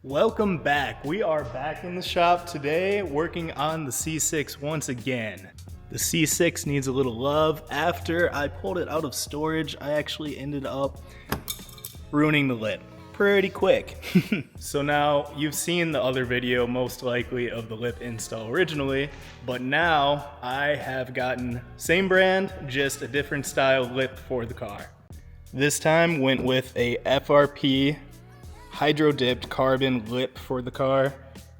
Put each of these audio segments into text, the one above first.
Welcome back. We are back in the shop today working on the C6 once again. The C6 needs a little love. After I pulled it out of storage, I actually ended up ruining the lip pretty quick. So now you've seen the other video most likely of the lip install originally, but now I have gotten same brand, just a different style lip for the car. This time went with a FRP hydro dipped carbon lip for the car.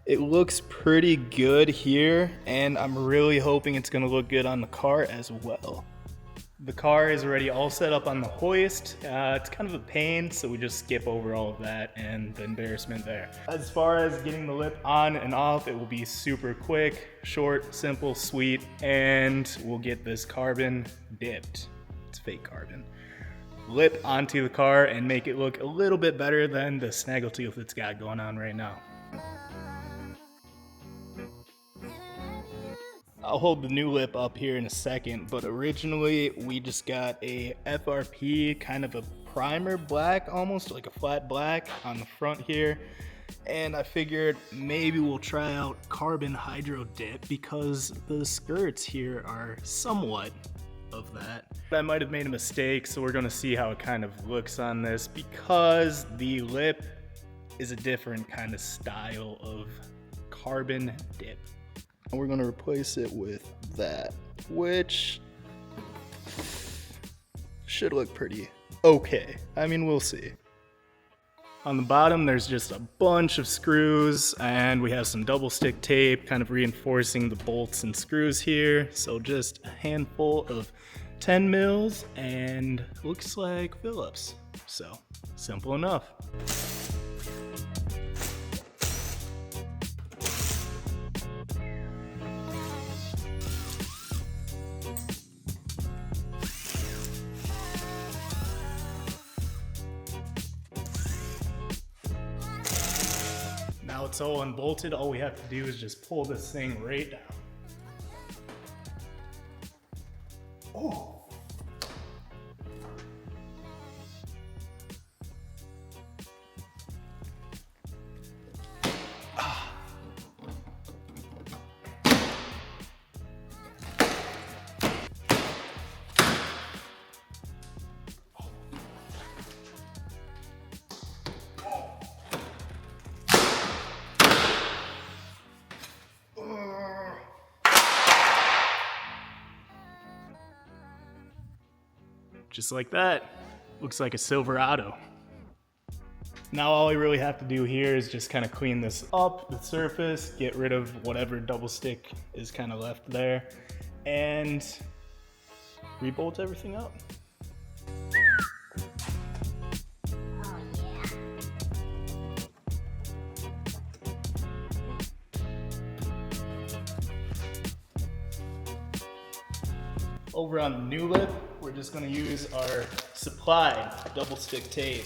It looks pretty good here, and I'm really hoping it's gonna look good on the car as well. The car is already all set up on the hoist. It's kind of a pain, so we just skip over all of that and the embarrassment there. As far as getting the lip on and off, it will be super quick, short, simple, sweet, and we'll get this carbon dipped. It's fake carbon. Lip onto the car and make it look a little bit better than the snaggletooth it's got going on right now. I'll hold the new lip up here in a second, but originally we just got a FRP, kind of a primer black, almost like a flat black on the front here. And I figured maybe we'll try out carbon hydro dip because the skirts here are somewhat of that. I might have made a mistake, so we're gonna see how it kind of looks on this because the lip is a different kind of style of carbon dip. And we're gonna replace it with that, which should look pretty okay. I mean, we'll see. On the bottom, there's just a bunch of screws, and we have some double stick tape kind of reinforcing the bolts and screws here. So just a handful of 10 mils and looks like Phillips. So simple enough. Now it's all unbolted. All we have to do is just pull this thing right down. Oh. Just like that. Looks like a Silverado. Now all we really have to do here is just kind of clean this up, the surface, get rid of whatever double stick is kind of left there, and rebolt everything up. Over on the new lip, we're just going to use our supplied double stick tape.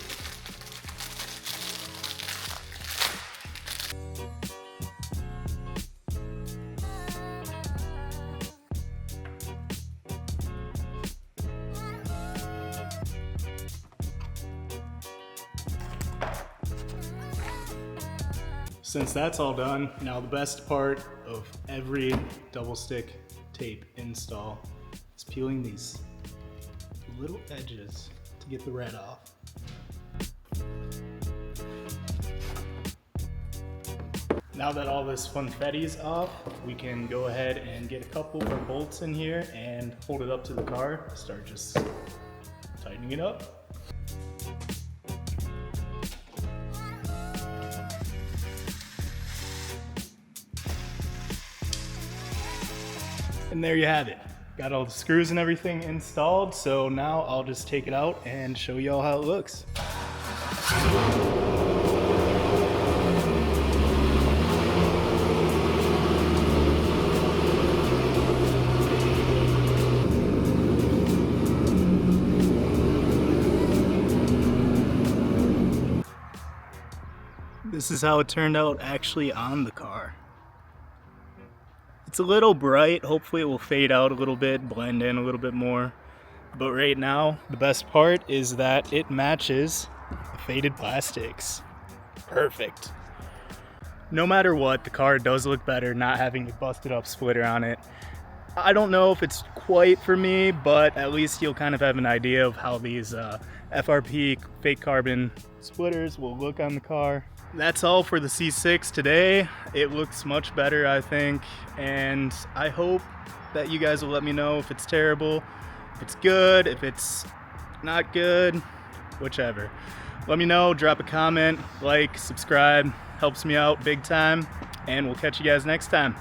Since that's all done, now the best part of every double stick tape install is peeling these little edges to get the red off. Now that all this funfetti's off, we can go ahead and get a couple more bolts in here and hold it up to the car, start just tightening it up. And there you have it. Got all the screws and everything installed, so now I'll just take it out and show you all how it looks. This is how it turned out actually on the car. It's a little bright. Hopefully it will fade out a little bit, blend in a little bit more. But right now, the best part is that it matches the faded plastics. Perfect. no matter what, the car does look better not having a busted up splitter on it. I don't know if it's quite for me, but at least you'll kind of have an idea of how these FRP fake carbon splitters will look on the car. That's all for the C6 today. It looks much better, I think, and I hope that you guys will let me know if it's terrible, if it's good, if it's not good, whichever. Let me know, drop a comment, like, subscribe, helps me out big time, and we'll catch you guys next time.